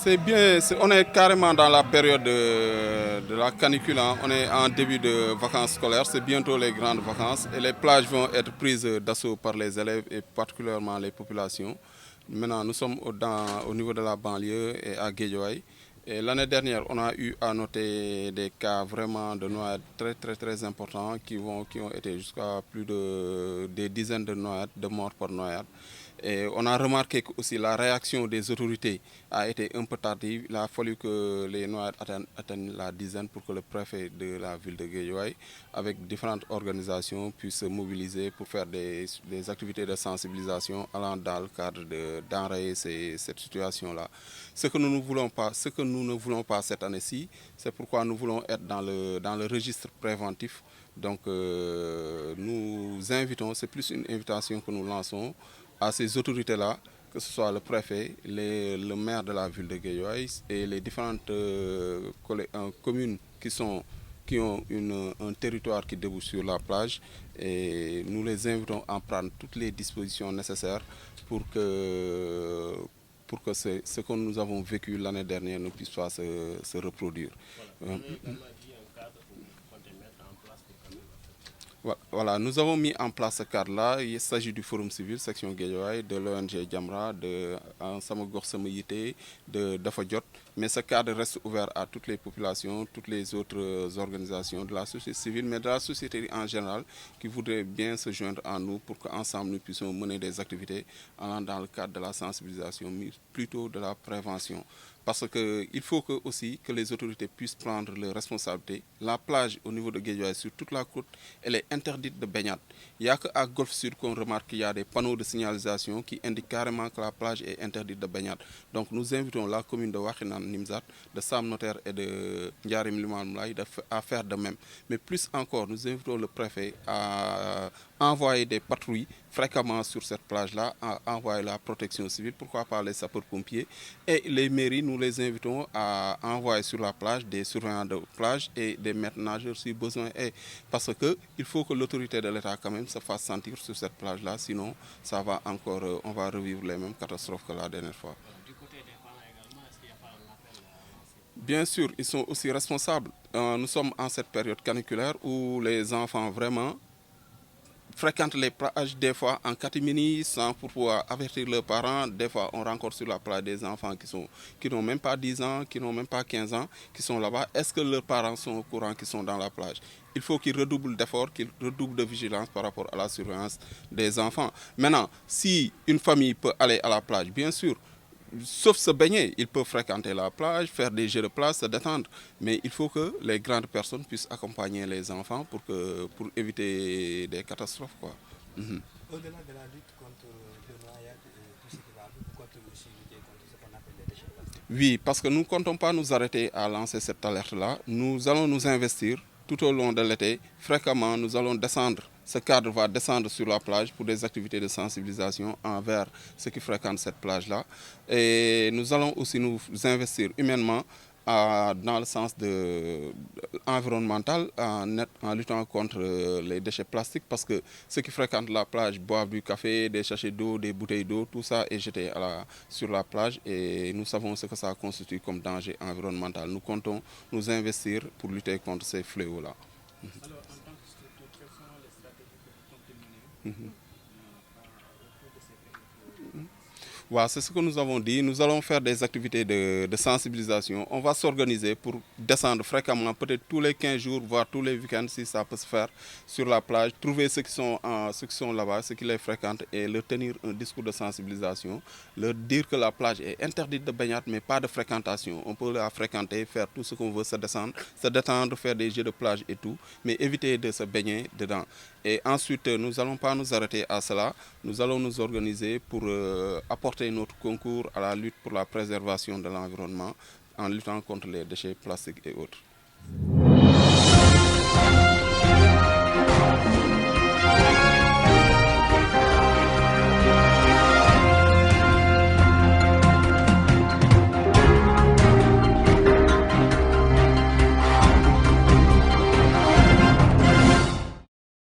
C'est bien, on est carrément dans la période de la canicule, hein. On est en début de vacances scolaires, c'est bientôt les grandes vacances et les plages vont être prises d'assaut par les élèves et particulièrement les populations. Maintenant, nous sommes au niveau de la banlieue et à Guédiawaye. Et l'année dernière, on a eu à noter des cas vraiment de noyades très importants qui ont été jusqu'à plus de des dizaines de noyades, de morts par noyade. Et on a remarqué que aussi la réaction des autorités a été un peu tardive. Il a fallu que les noyades atteignent la dizaine pour que le préfet de la ville de Guédiawaye, avec différentes organisations, puisse se mobiliser pour faire des activités de sensibilisation allant dans le cadre d'enrayer cette situation-là. Ce que nous ne voulons pas cette année-ci, c'est pourquoi nous voulons être dans le registre préventif. Donc nous invitons, c'est plus une invitation que nous lançons à ces autorités-là, que ce soit le préfet, le maire de la ville de Guédiawaye et les différentes communes qui ont un territoire qui débouche sur la plage. Et nous les invitons à prendre toutes les dispositions nécessaires pour que ce que nous avons vécu l'année dernière ne puisse pas se reproduire. Voilà, nous avons mis en place ce cadre-là. Il s'agit du Forum civil, section Guédiawaye, de l'ONG Jamra, de Samagor Samayité, de Dafadjot. Mais ce cadre reste ouvert à toutes les populations, toutes les autres organisations de la société civile, mais de la société en général, qui voudraient bien se joindre à nous pour qu'ensemble nous puissions mener des activités allant dans le cadre de la sensibilisation, mais plutôt de la prévention. Parce qu'il faut aussi que les autorités puissent prendre leurs responsabilités. La plage au niveau de Guédiawaye, sur toute la côte, elle est interdite de baignade. Il n'y a qu'à Golfe Sud qu'on remarque qu'il y a des panneaux de signalisation qui indiquent carrément que la plage est interdite de baignade. Donc nous invitons la commune de Wakhinane Nimzat, de Sam Notaire et de Ndiarim Limanmoulaye à faire de même. Mais plus encore, nous invitons le préfet à envoyer des patrouilles fréquemment sur cette plage-là, à envoyer la protection civile, pourquoi pas les sapeurs-pompiers. Et les mairies, nous les invitons à envoyer sur la plage des surveillants de plage et des maîtres nageurs si besoin est. Parce qu'il faut que l'autorité de l'État quand même se fasse sentir sur cette plage-là, sinon ça va encore, on va revivre les mêmes catastrophes que la dernière fois. Du côté des parents également, est-ce qu'il n'y a pas un appel Bien sûr, ils sont aussi responsables. Nous sommes en cette période caniculaire où les enfants vraiment fréquentent les plages des fois en catimini sans pour pouvoir avertir leurs parents. Des fois, on rencontre sur la plage des enfants qui n'ont même pas 10 ans, qui n'ont même pas 15 ans, qui sont là-bas. Est-ce que leurs parents sont au courant qu'ils sont dans la plage? Il faut qu'ils redoublent d'efforts, qu'ils redoublent de vigilance par rapport à la surveillance des enfants. Maintenant, si une famille peut aller à la plage, bien sûr, sauf se baigner, ils peuvent fréquenter la plage, faire des jeux de plage, se détendre. Mais il faut que les grandes personnes puissent accompagner les enfants pour éviter des catastrophes, quoi. Au-delà de la lutte contre le noyade et tout ce qui va, vous comptez aussi lutter contre ce qu'on appelle les déchets plastiques? Oui, parce que nous ne comptons pas nous arrêter à lancer cette alerte-là. Nous allons nous investir tout au long de l'été. Fréquemment, nous allons descendre. Ce cadre va descendre sur la plage pour des activités de sensibilisation envers ceux qui fréquentent cette plage-là. Et nous allons aussi nous investir humainement dans le sens environnemental en luttant contre les déchets plastiques parce que ceux qui fréquentent la plage boivent du café, des sachets d'eau, des bouteilles d'eau, tout ça est jeté sur la plage et nous savons ce que ça constitue comme danger environnemental. Nous comptons nous investir pour lutter contre ces fléaux-là. Alors, en tant que structure, quelles sont les stratégies que vous comptez mener autour de ces périodes? Voilà, c'est ce que nous avons dit. Nous allons faire des activités de sensibilisation. On va s'organiser pour descendre fréquemment, peut-être tous les 15 jours, voire tous les week-ends, si ça peut se faire, sur la plage, trouver ceux qui sont là-bas, ceux qui les fréquentent, et leur tenir un discours de sensibilisation, leur dire que la plage est interdite de baignade, mais pas de fréquentation. On peut la fréquenter, faire tout ce qu'on veut, se détendre, faire des jeux de plage et tout, mais éviter de se baigner dedans. Et ensuite, nous n'allons pas nous arrêter à cela. Nous allons nous organiser pour apporter notre concours à la lutte pour la préservation de l'environnement en luttant contre les déchets plastiques et autres.